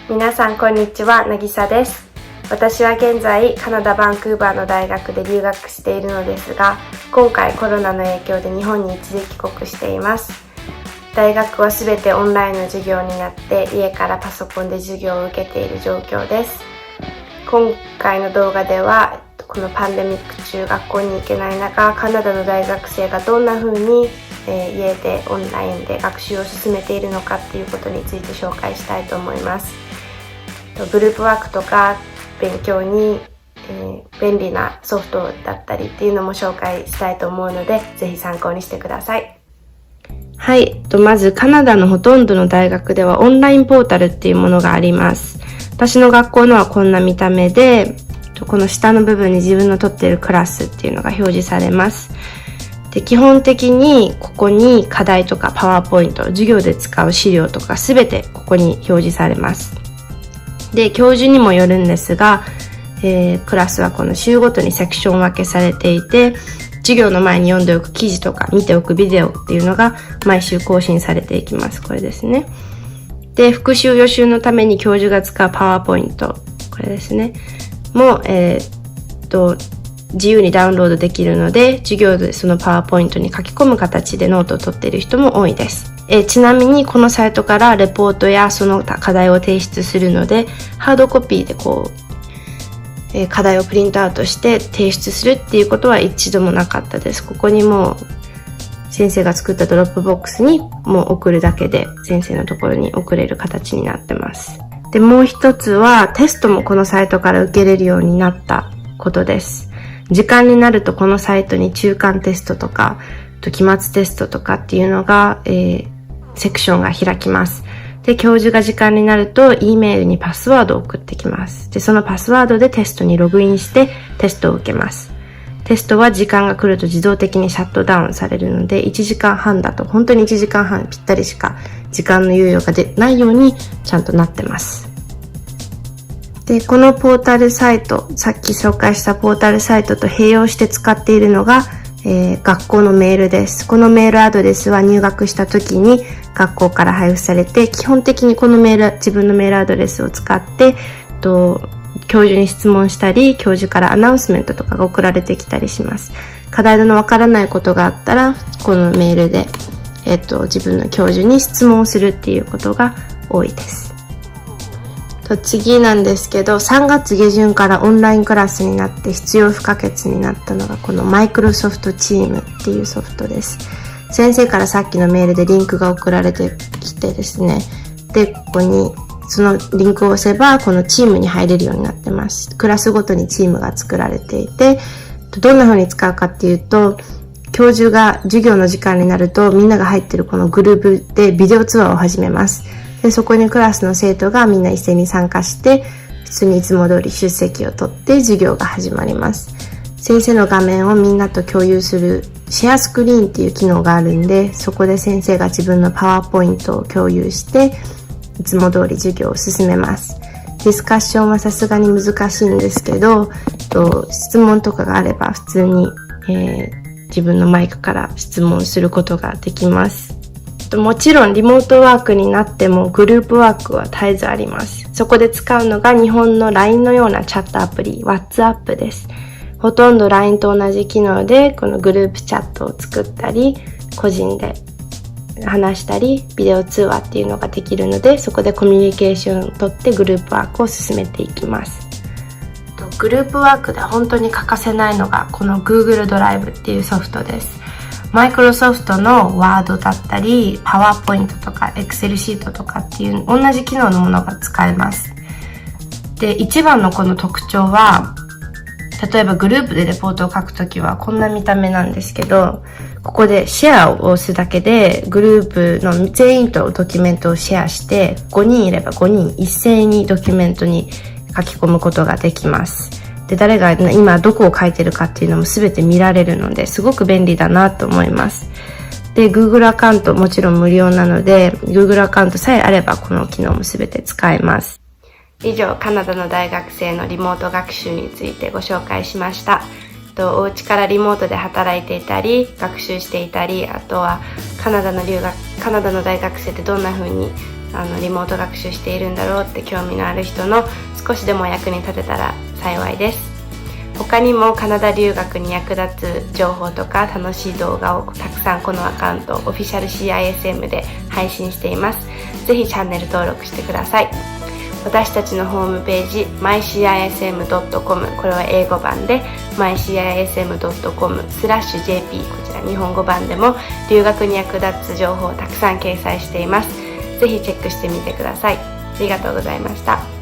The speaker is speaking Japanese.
皆さんこんにちは、なぎさです。私は現在カナダバンクーバーの大学で留学しているのですが、今回コロナの影響で日本に一時帰国しています。大学はすべてオンラインの授業になって家からパソコンで授業を受けている状況です。今回の動画ではこのパンデミック中学校に行けない中、カナダの大学生がどんな風に家でオンラインで学習を進めているのかっていうことについて紹介したいと思います。グループワークとか勉強に、便利なソフトだったりっていうのも紹介したいと思うので、ぜひ参考にしてください。はい、まずカナダのほとんどの大学ではオンラインポータルっていうものがあります。私の学校のはこんな見た目で、この下の部分に自分の取っているクラスっていうのが表示されます。で、基本的にここに課題とかパワーポイント、授業で使う資料とかすべてここに表示されます。で、教授にもよるんですが、クラスはこの週ごとにセクション分けされていて、授業の前に読んでおく記事とか見ておくビデオっていうのが毎週更新されていきます。これですね。で、復習予習のために教授が使うパワーポイント、これですね。も、自由にダウンロードできるので、授業でそのパワーポイントに書き込む形でノートを取っている人も多いです。ちなみにこのサイトからレポートやその課題を提出するので、ハードコピーで課題をプリントアウトして提出するっていうことは一度もなかったです。ここにもう先生が作ったドロップボックスにもう送るだけで先生のところに送れる形になってます。で、もう一つはテストもこのサイトから受けれるようになったことです。時間になるとこのサイトに中間テストとか期末テストとかっていうのが、セクションが開きます。で、教授が時間になると E メールにパスワードを送ってきます。で、そのパスワードでテストにログインしてテストを受けます。テストは時間が来ると自動的にシャットダウンされるので、1時間半だと本当に1時間半ぴったりしか時間の猶予がないようにちゃんとなってます。で、このポータルサイト、さっき紹介したポータルサイトと併用して使っているのが、学校のメールです。このメールアドレスは入学した時に学校から配布されて、基本的にこの自分のメールアドレスを使って、教授に質問したり、教授からアナウンスメントとかが送られてきたりします。課題のわからないことがあったら、このメールで、自分の教授に質問するっていうことが多いです。次なんですけど、3月下旬からオンラインクラスになって必要不可欠になったのがこのマイクロソフトチームっていうソフトです。先生からさっきのメールでリンクが送られてきてですね。で、ここにそのリンクを押せばこのチームに入れるようになってます。クラスごとにチームが作られていて、どんな風に使うかっていうと、教授が授業の時間になるとみんなが入ってるこのグループでビデオ通話を始めます。で、そこにクラスの生徒がみんな一斉に参加して、普通にいつも通り出席を取って授業が始まります。先生の画面をみんなと共有するシェアスクリーンっていう機能があるんで、そこで先生が自分のパワーポイントを共有して、いつも通り授業を進めます。ディスカッションはさすがに難しいんですけど、質問とかがあれば普通に、自分のマイクから質問することができます。もちろんリモートワークになってもグループワークは絶えずあります。そこで使うのが日本の LINE のようなチャットアプリ WhatsApp です。ほとんど LINE と同じ機能でこのグループチャットを作ったり、個人で話したり、ビデオ通話っていうのができるので、そこでコミュニケーションをとってグループワークを進めていきます。グループワークで本当に欠かせないのがこの Google ドライブっていうソフトです。マイクロソフトのワードだったり、パワーポイントとか、エクセルシートとかっていう同じ機能のものが使えます。で、一番のこの特徴は、例えばグループでレポートを書くときはこんな見た目なんですけど、ここでシェアを押すだけで、グループの全員とドキュメントをシェアして、5人いれば5人一斉にドキュメントに書き込むことができます。で、誰が今どこを書いてるかっていうのも全て見られるので、すごく便利だなと思います。で、Google アカウントもちろん無料なので、Google アカウントさえあればこの機能も全て使えます。以上、カナダの大学生のリモート学習についてご紹介しました。お家からリモートで働いていたり学習していたり、あとはカナダの大学生ってどんな風にリモート学習しているんだろうって興味のある人の少しでも役に立てたら幸いです。他にもカナダ留学に役立つ情報とか楽しい動画をたくさんこのアカウントオフィシャル CISM で配信しています。ぜひチャンネル登録してください。私たちのホームページ mycism.com、 これは英語版で mycism.com/jp、 こちら日本語版でも留学に役立つ情報をたくさん掲載しています。ぜひチェックしてみてください。ありがとうございました。